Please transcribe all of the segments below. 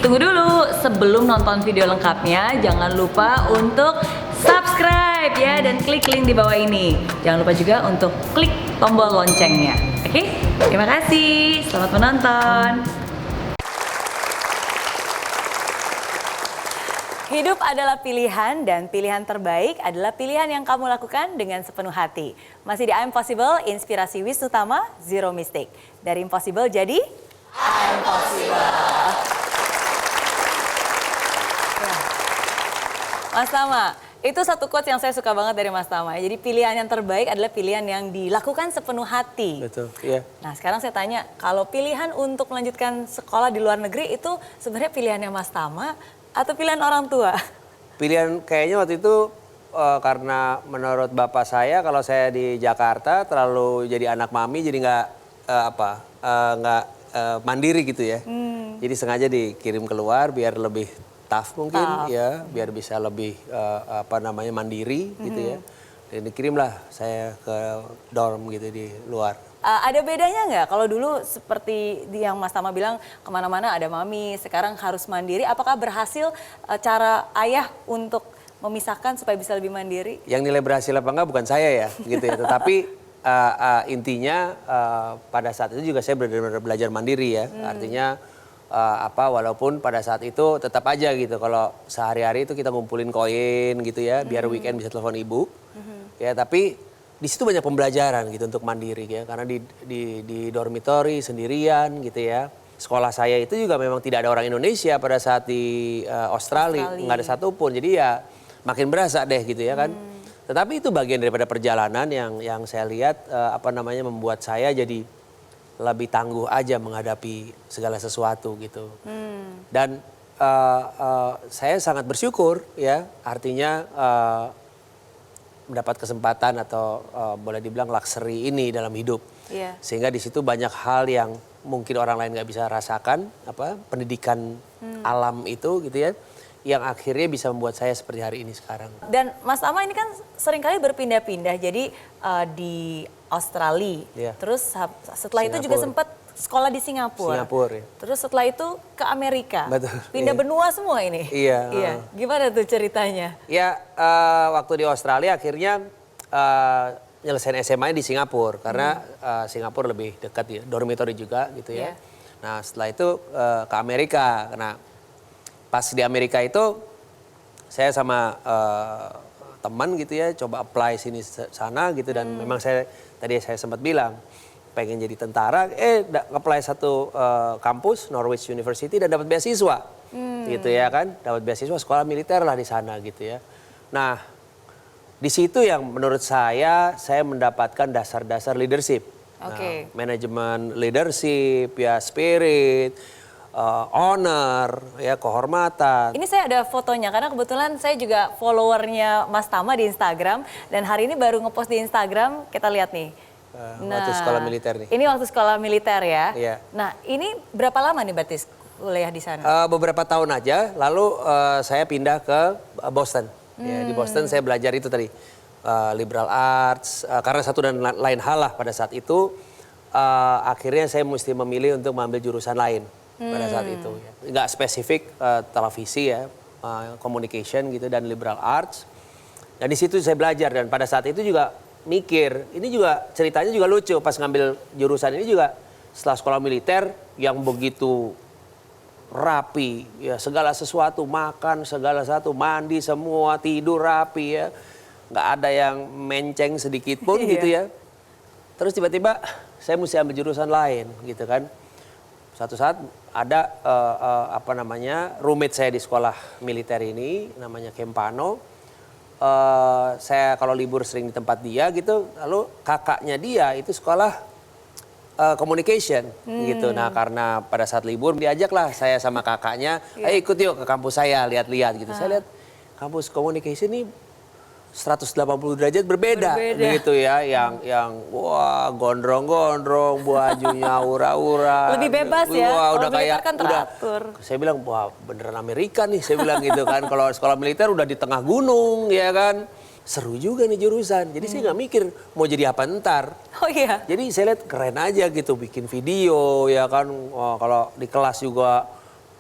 Tunggu dulu, sebelum nonton video lengkapnya, jangan lupa untuk subscribe ya dan klik link di bawah ini. Jangan lupa juga untuk klik tombol loncengnya. Oke, terima kasih. Selamat menonton. Hidup adalah pilihan dan pilihan terbaik adalah pilihan yang kamu lakukan dengan sepenuh hati. Masih di I'm Possible, inspirasi Wisnu Tama, Zero Mistake. Dari impossible jadi I'm Possible. Mas Tama, itu satu quotes yang saya suka banget dari Mas Tama. Jadi pilihan yang terbaik adalah pilihan yang dilakukan sepenuh hati. Betul, iya. Nah sekarang saya tanya, kalau pilihan untuk melanjutkan sekolah di luar negeri itu sebenarnya pilihannya Mas Tama atau pilihan orang tua? Pilihan kayaknya waktu itu karena menurut bapak saya kalau saya di Jakarta terlalu jadi anak mami jadi nggak mandiri gitu ya. Jadi sengaja dikirim keluar biar lebih tough mungkin ya, biar bisa lebih mandiri gitu ya. Dan dikirimlah saya ke dorm gitu di luar. Ada bedanya nggak kalau dulu seperti yang Mas Tama bilang kemana-mana ada mami, sekarang harus mandiri. Apakah berhasil cara ayah untuk memisahkan supaya bisa lebih mandiri? Yang nilai berhasil apa enggak bukan saya ya, gitu ya. Tetapi intinya pada saat itu juga saya benar-benar belajar mandiri ya. Artinya walaupun pada saat itu tetap aja gitu kalau sehari-hari itu kita ngumpulin koin gitu ya, biar weekend bisa telepon ibu. Ya tapi di situ banyak pembelajaran gitu untuk mandiri ya, karena di dormitory sendirian gitu ya. Sekolah saya itu juga memang tidak ada orang Indonesia pada saat di Australia, nggak ada satupun. Jadi ya makin berasa deh gitu ya kan. Tetapi itu bagian daripada perjalanan yang saya lihat membuat saya jadi lebih tangguh aja menghadapi segala sesuatu gitu. Dan saya sangat bersyukur ya, artinya mendapat kesempatan atau boleh dibilang luxury ini dalam hidup. Sehingga di situ banyak hal yang mungkin orang lain nggak bisa rasakan, pendidikan alam itu gitu ya, yang akhirnya bisa membuat saya seperti hari ini sekarang. Dan Mas Tama ini kan seringkali berpindah-pindah, jadi di Australia, terus setelah itu juga sempat sekolah di Singapura. Ya. Terus setelah itu ke Amerika. Betul. Pindah benua semua ini. Iya. Gimana tuh ceritanya? Ya waktu di Australia akhirnya nyelesain SMA di Singapura karena Singapura lebih dekat ya, dormitory juga gitu ya. Nah setelah itu ke Amerika. Nah pas di Amerika itu saya sama teman gitu ya coba apply sini sana gitu dan memang tadi saya sempat bilang pengen jadi tentara, apply satu kampus Norwich University dan dapat beasiswa, gitu ya kan, dapat beasiswa sekolah militer lah di sana gitu ya. Nah di situ yang menurut saya mendapatkan dasar-dasar leadership, manajemen leadership, ya spirit, honor, ya kehormatan. Ini saya ada fotonya karena kebetulan saya juga followernya Mas Tama di Instagram dan hari ini baru ngepost di Instagram, kita lihat nih. Waktu sekolah militer nih. Ini waktu sekolah militer ya. Iya. Nah ini berapa lama nih berarti kuliah di sana? Beberapa tahun aja, lalu saya pindah ke Boston. Ya, di Boston saya belajar itu tadi, liberal arts, karena satu dan lain hal lah pada saat itu. Akhirnya saya mesti memilih untuk mengambil jurusan lain pada saat itu. Ya. Nggak spesifik televisi ya, communication gitu dan liberal arts. Dan di situ saya belajar dan pada saat itu juga mikir, ini juga ceritanya juga lucu pas ngambil jurusan ini juga setelah sekolah militer yang begitu rapi ya, segala sesuatu makan, segala sesuatu mandi semua, tidur rapi ya, nggak ada yang menceng sedikit pun gitu ya. Terus tiba-tiba saya mesti ambil jurusan lain gitu kan. Satu saat ada roommate saya di sekolah militer ini namanya Kempano. Saya kalau libur sering di tempat dia gitu, lalu kakaknya dia itu sekolah communication gitu. Nah karena pada saat libur diajaklah saya sama kakaknya, ayo ikut yuk ke kampus saya lihat-lihat gitu. Saya lihat kampus communication ini 180 derajat berbeda gitu ya, yang wah gondrong-gondrong, bajunya ura-ura. Lebih bebas ya. Wah, udah kayak kan teratur. Saya bilang wah beneran Amerika nih, saya bilang gitu kan. Kalau sekolah militer udah di tengah gunung ya kan. Seru juga nih jurusan. Jadi saya nggak mikir mau jadi apa ntar. Oh iya. Jadi saya lihat keren aja gitu, bikin video ya kan. Wah, kalau di kelas juga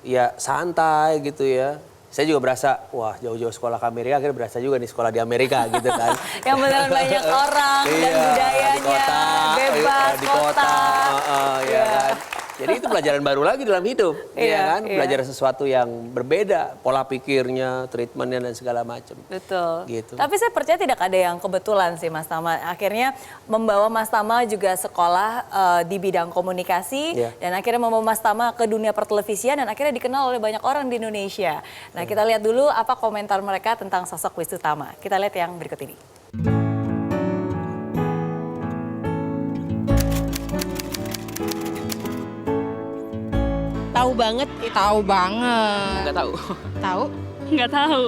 ya santai gitu ya. Saya juga berasa, wah jauh-jauh sekolah ke Amerika, akhirnya berasa juga nih sekolah di Amerika gitu kan. Yang beneran banyak orang dan Iya, budayanya di kota, bebas, di kota, ya Iya. kan. Jadi itu pelajaran baru lagi dalam hidup, Iya, ya kan. iya. Belajar sesuatu yang berbeda, pola pikirnya, treatmentnya dan segala macam. Betul. Gitu. Tapi saya percaya tidak ada yang kebetulan sih Mas Tama. Akhirnya membawa Mas Tama juga sekolah di bidang komunikasi. Iya. Dan akhirnya membawa Mas Tama ke dunia pertelevisian dan akhirnya dikenal oleh banyak orang di Indonesia. Nah kita lihat dulu apa komentar mereka tentang sosok Wisnu Tama. Kita lihat yang berikut ini. Tahu banget. Tahu banget. Nggak tahu. Tahu? Nggak tahu.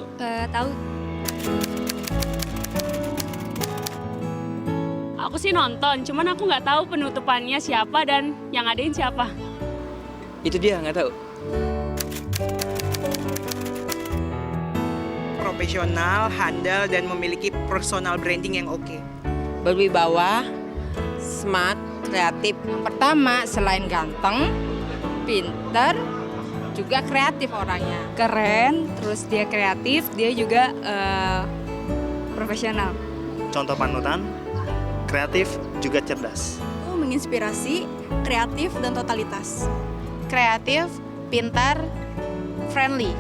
Tahu. Aku sih nonton, cuman aku nggak tahu penutupannya siapa dan yang ngadain siapa. Itu dia, nggak tahu. Profesional, handal, dan memiliki personal branding yang oke. Berwibawa, smart, kreatif. Pertama, selain ganteng, pinter, juga kreatif orangnya. Keren, terus dia kreatif, dia juga profesional. Contoh panutan, kreatif juga cerdas. Itu menginspirasi, kreatif dan totalitas. Kreatif, pintar, friendly.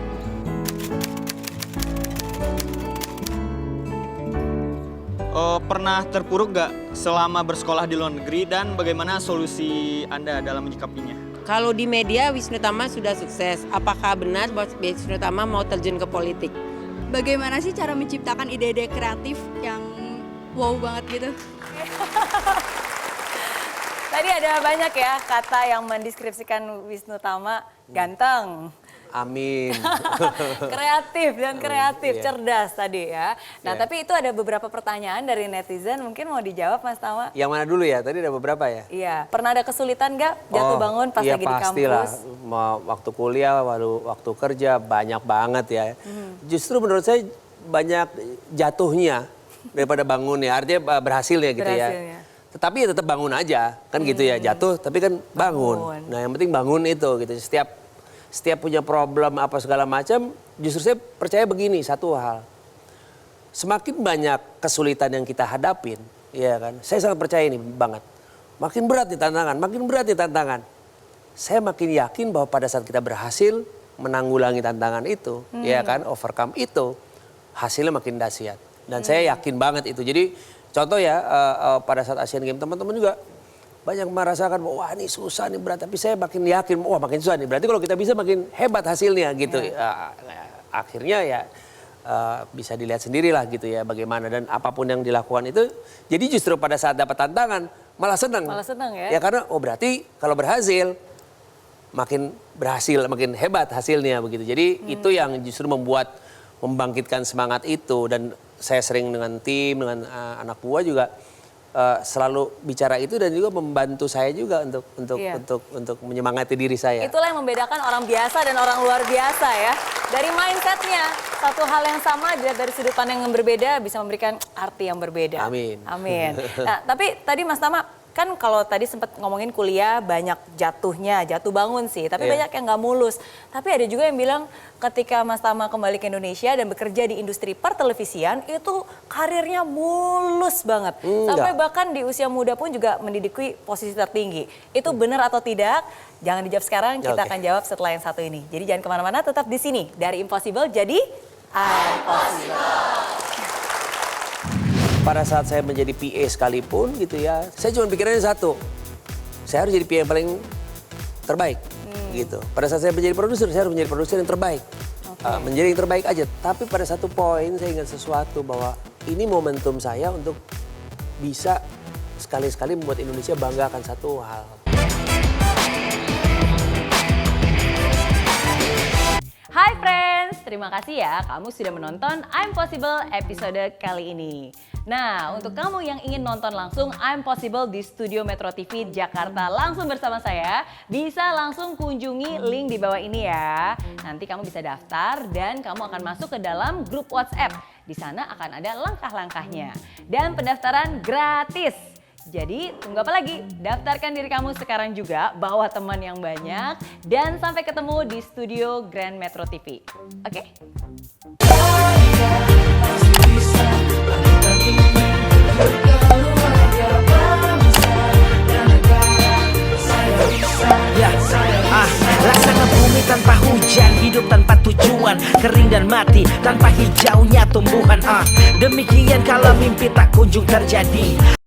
Pernah terpuruk nggak selama bersekolah di luar negeri dan bagaimana solusi Anda dalam menyikapinya? Kalau di media Wisnu Tama sudah sukses. Apakah benar bahwa Wisnu Tama mau terjun ke politik? Bagaimana sih cara menciptakan ide-ide kreatif yang wow banget gitu? Tadi ada banyak ya kata yang mendeskripsikan Wisnu Tama. Ganteng. Amin. Kreatif dan kreatif, Iya. cerdas tadi ya. Nah Iya. tapi itu ada beberapa pertanyaan dari netizen, mungkin mau dijawab Mas Tama? Yang mana dulu ya? Tadi ada beberapa ya? Iya, pernah ada kesulitan nggak jatuh bangun pas iya lagi di pastilah. kampus? Waktu kuliah, waktu kerja banyak banget ya. Justru menurut saya banyak jatuhnya daripada bangunnya. Artinya berhasilnya gitu Berhasilnya. ya. Tetapi ya tetap bangun aja, kan gitu ya. Jatuh tapi kan bangun. Nah yang penting bangun itu gitu. Setiap punya problem apa segala macam, justru saya percaya begini satu hal. Semakin banyak kesulitan yang kita hadapin, ya kan? Saya sangat percaya ini banget. Makin berat nih tantangan, makin berat nih tantangan. Saya makin yakin bahwa pada saat kita berhasil menanggulangi tantangan itu, ya kan, overcome itu, hasilnya makin dahsyat. Dan saya yakin banget itu. Jadi contoh ya, pada saat Asian Games teman-teman juga banyak merasakan, wah ini susah nih berat. Tapi saya makin yakin, wah makin susah nih. Berarti kalau kita bisa makin hebat hasilnya gitu. Akhirnya ya bisa dilihat sendirilah gitu ya bagaimana. Dan apapun yang dilakukan itu, jadi justru pada saat dapat tantangan malah senang. Malah senang ya? Ya karena berarti kalau berhasil makin berhasil, makin hebat hasilnya begitu. Jadi itu yang justru membangkitkan semangat itu. Dan saya sering dengan tim, dengan anak buah juga selalu bicara itu dan juga membantu saya juga untuk menyemangati diri saya. Itulah yang membedakan orang biasa dan orang luar biasa ya. Dari mindsetnya, satu hal yang sama dilihat dari sudut pandang yang berbeda bisa memberikan arti yang berbeda. Amin. Amin. Nah, tapi tadi Mas Tama, kan kalau tadi sempat ngomongin kuliah banyak jatuhnya, jatuh bangun sih. Tapi Iya. banyak yang nggak mulus. Tapi ada juga yang bilang ketika Mas Tama kembali ke Indonesia dan bekerja di industri pertelevisian, itu karirnya mulus banget. Sampai bahkan di usia muda pun juga menduduki posisi tertinggi. Itu benar atau tidak? Jangan dijawab sekarang, kita akan jawab setelah yang satu ini. Jadi jangan kemana-mana, tetap di sini. Dari impossible jadi impossible. Pada saat saya menjadi PA sekalipun gitu ya, saya cuma pikirannya satu, saya harus jadi PA yang paling terbaik gitu. Pada saat saya menjadi produser, saya harus menjadi produser yang terbaik. Menjadi yang terbaik aja. Tapi pada satu poin saya ingat sesuatu bahwa ini momentum saya untuk bisa sekali-sekali membuat Indonesia bangga akan satu hal. Hai friends, terima kasih ya kamu sudah menonton I'm Possible episode kali ini. Nah, untuk kamu yang ingin nonton langsung I'm Possible di Studio Metro TV Jakarta langsung bersama saya, bisa langsung kunjungi link di bawah ini ya. Nanti kamu bisa daftar dan kamu akan masuk ke dalam grup WhatsApp. Di sana akan ada langkah-langkahnya. Dan pendaftaran gratis. Jadi tunggu apa lagi? Daftarkan diri kamu sekarang juga, bawa teman yang banyak, dan sampai ketemu di studio Grand Metro TV. Oke? Laksana bumi tanpa hujan, hidup tanpa tujuan, kering dan mati tanpa hijaunya tumbuhan. Demikian kalau mimpi tak kunjung terjadi.